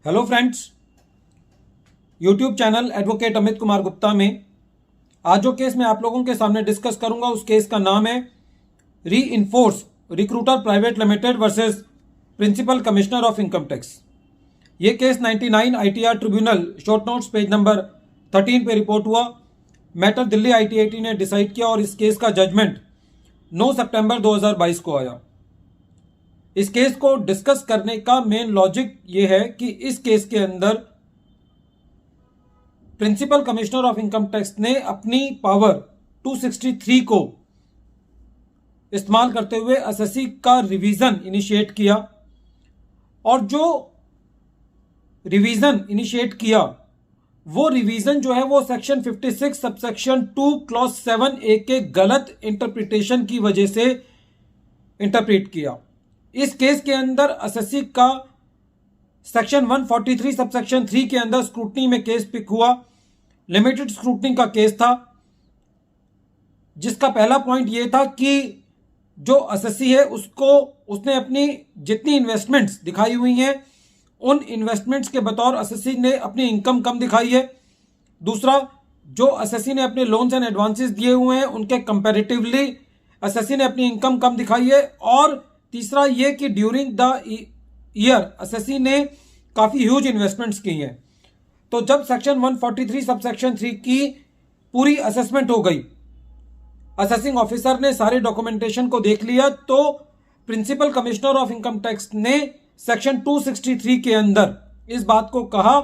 Hello friends, YouTube channel advocate Amit Kumar Gupta में आज जो केस मैं आप लोगों के सामने डिस्कस करूंगा उस केस का नाम है reinforce recruiter private limited versus principal commissioner of income tax. ये case 99 ITR tribunal short notes page number 13 पे रिपोर्ट हुआ। मैटर दिल्ली आईटीएटी ने डिसाइड किया और इस केस का जजमेंट 9 सितंबर 2022 को आया। इस केस को डिस्कस करने का मेन लॉजिक ये है कि इस केस के अंदर principal commissioner of income tax ने अपनी पावर 263 को इस्तेमाल करते हुए एसएससी का रिवीजन इनिशिएट किया और जो रिवीजन इनिशिएट किया वो रिवीजन जो है वो सेक्शन 56 सबसेक्शन 2 क्लॉज 7A के गलत इंटरप्रिटेशन की वजह से इंटरप्रेट किया। इस केस के अंदर एसएससी का सेक्शन 143 सबसेक्शन 3 के अंदर स्क्रूटनी में केस पिक हुआ। लिमिटेड स्क्रूटनी का केस था जिसका पहला पॉइंट यह था कि जो एसएससी है उसने अपनी जितनी इन्वेस्टमेंट्स दिखाई हुई हैं उन इन्वेस्टमेंट्स के बतौर एसएससी ने अपनी इनकम कम दिखाई है। दूसरा, जो एसएससी ने अपने लोन्स एंड एडवांसेस दिए हुए हैं उनके कंपैरेटिवली एसएससी ने अपनी इनकम कम दिखाई है। और तीसरा ये कि ड्यूरिंग द ईयर एसएससी ने काफी ह्यूज इन्वेस्टमेंट्स की हैं। तो जब सेक्शन 143 सबसेक्शन 3 की पूरी असेसमेंट हो गई, असेसिंग ऑफिसर ने सारे डॉक्यूमेंटेशन को देख लिया, तो principal commissioner of income tax ने सेक्शन 263 के अंदर इस बात को कहा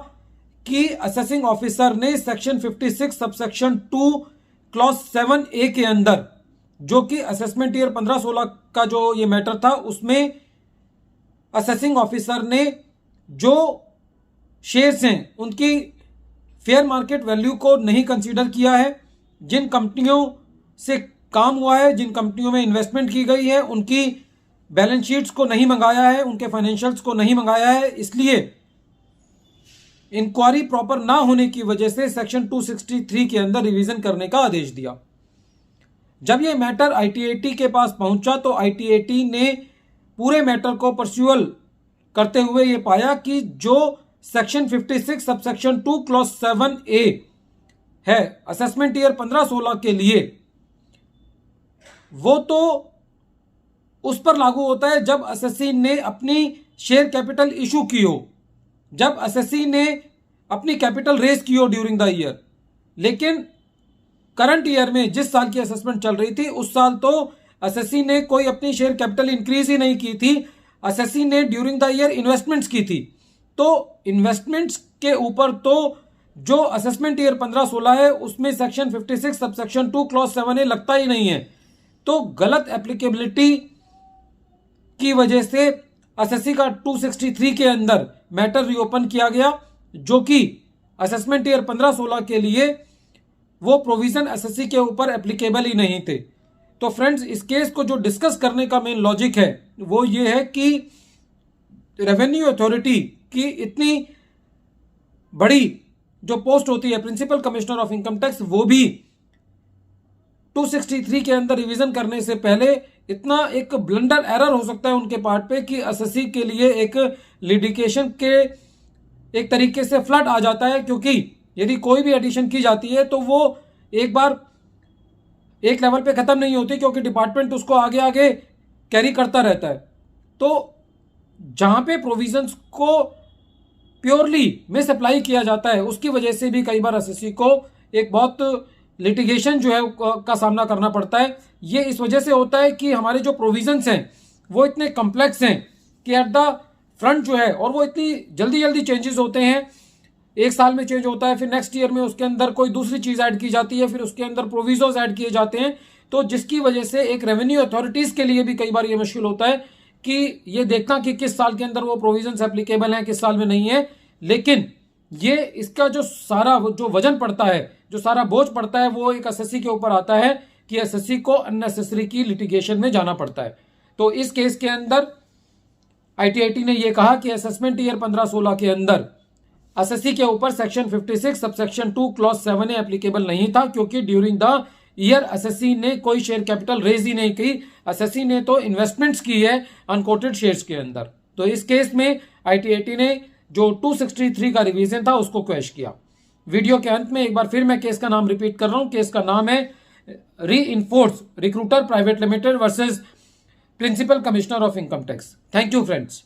कि असेसिंग ऑफिसर ने सेक्शन 56 सबसेक्शन 2 क्लॉज 7A के अंदर जो कि असेसमेंट ईयर 15-16 का जो ये मैटर था उसमें असेसिंग ऑफिसर ने जो शेयर्स हैं उनकी फेयर मार्केट वैल्यू को नहीं कंसीडर किया है। जिन कंपनियों से काम हुआ है, जिन कंपनियों में इन्वेस्टमेंट की गई है, उनकी बैलेंस शीट्स को नहीं मंगाया है, उनके फाइनेंशियल्स को नहीं मंगाया है। इसलिए इंक्वायरी प्रॉपर ना होने की वजह से सेक्शन 263 के अंदर रिवीजन करने का आदेश दिया। जब यह मैटर आईटीएटी के पास पहुंचा तो आईटीएटी ने पूरे मैटर को परस्यूअल करते हुए यह पाया कि जो सेक्शन 56 सबसेक्शन 2 क्लॉज 7A है असेसमेंट ईयर 15-16 के लिए, वो तो उस पर लागू होता है जब एसएससी ने अपनी शेयर कैपिटल इशू की हो, जब एसएससी ने अपनी कैपिटल रेज की हो ड्यूरिंग द ईयर। लेकिन करंट ईयर में जिस साल की असेसमेंट चल रही थी उस साल तो एसएससी ने कोई अपनी शेयर कैपिटल इंक्रीज ही नहीं की थी। एसएससी ने ड्यूरिंग द ईयर इन्वेस्टमेंट्स की थी। तो इन्वेस्टमेंट्स के ऊपर तो जो असेसमेंट ईयर 15-16 है उसमें सेक्शन 56 सबसेक्शन 2 क्लॉज 7A लगता ही नहीं है। तो गलत एप्लीकेबिलिटी की वजह से एसएससी का 263 के अंदर मैटर रीओपन किया गया जो कि असेसमेंट ईयर 15-16 के लिए वो प्रोविजन एसएससी के ऊपर एप्लीकेबल ही नहीं थे। तो फ्रेंड्स, इस केस को जो डिस्कस करने का मेन लॉजिक है वो ये है कि रेवेन्यू अथॉरिटी की इतनी बड़ी जो पोस्ट होती है principal commissioner of income tax, वो भी 263 के अंदर रिवीजन करने से पहले इतना एक ब्लंडर एरर हो सकता है उनके पार्ट पे कि एसएससी के लिए एक लिटिगेशन के एक तरीके से फ्लड आ जाता है। क्योंकि यदि कोई भी एडिशन की जाती है तो वो एक बार एक लेवल पे खत्म नहीं होती, क्योंकि डिपार्टमेंट उसको आगे आगे कैरी करता रहता है। तो जहां पे प्रोविजंस को प्योरली मिस अप्लाई किया जाता है उसकी वजह से भी कई बार एसएससी को एक बहुत लिटिगेशन जो है का सामना करना पड़ता है। ये इस वजह से होता है कि हमारे जो प्रोविजंस हैं वो इतने कॉम्प्लेक्स हैं कि एट द फ्रंट जो है, और वो इतनी जल्दी जल्दी चेंजेस होते हैं। एक साल में चेंज होता है, फिर नेक्स्ट ईयर में उसके अंदर कोई दूसरी चीज ऐड की जाती है, फिर उसके अंदर प्रोविजोस ऐड किए जाते हैं। तो जिसकी वजह से एक रेवेन्यू अथॉरिटीज के लिए भी कई बार ये मुश्किल होता है कि ये देखना कि किस साल के अंदर वो प्रोविजंस एप्लीकेबल हैं, किस साल में नहीं है। लेकिन ये इसका जो सारा जो वजन पड़ता है, जो सारा बोझ पड़ता है, वो एक एसएससी के ऊपर आता है कि एसएससी को अननेसेसरी की लिटिगेशन में जाना पड़ता है। तो इस केस के अंदर आईटीआईटी ने यह कहा कि असेसमेंट ईयर 15-16 के अंदर एसएससी के ऊपर section 56 subsection 2 clause 7A applicable नहीं था, क्योंकि ड्यूरिंग द ईयर एसएससी ने कोई शेयर कैपिटल रेज ही नहीं की। एसएससी ने तो इन्वेस्टमेंट्स की है अनकोटेड शेयर्स के अंदर। तो इस केस में आईटीएटी ने जो 263 का रिवीजन था उसको क्वैश किया। वीडियो के अंत में एक बार फिर मैं केस का नाम रिपीट कर रहा हूं। केस का नाम है reinforce recruiter private limited versus principal commissioner of income tax. Thank you friends.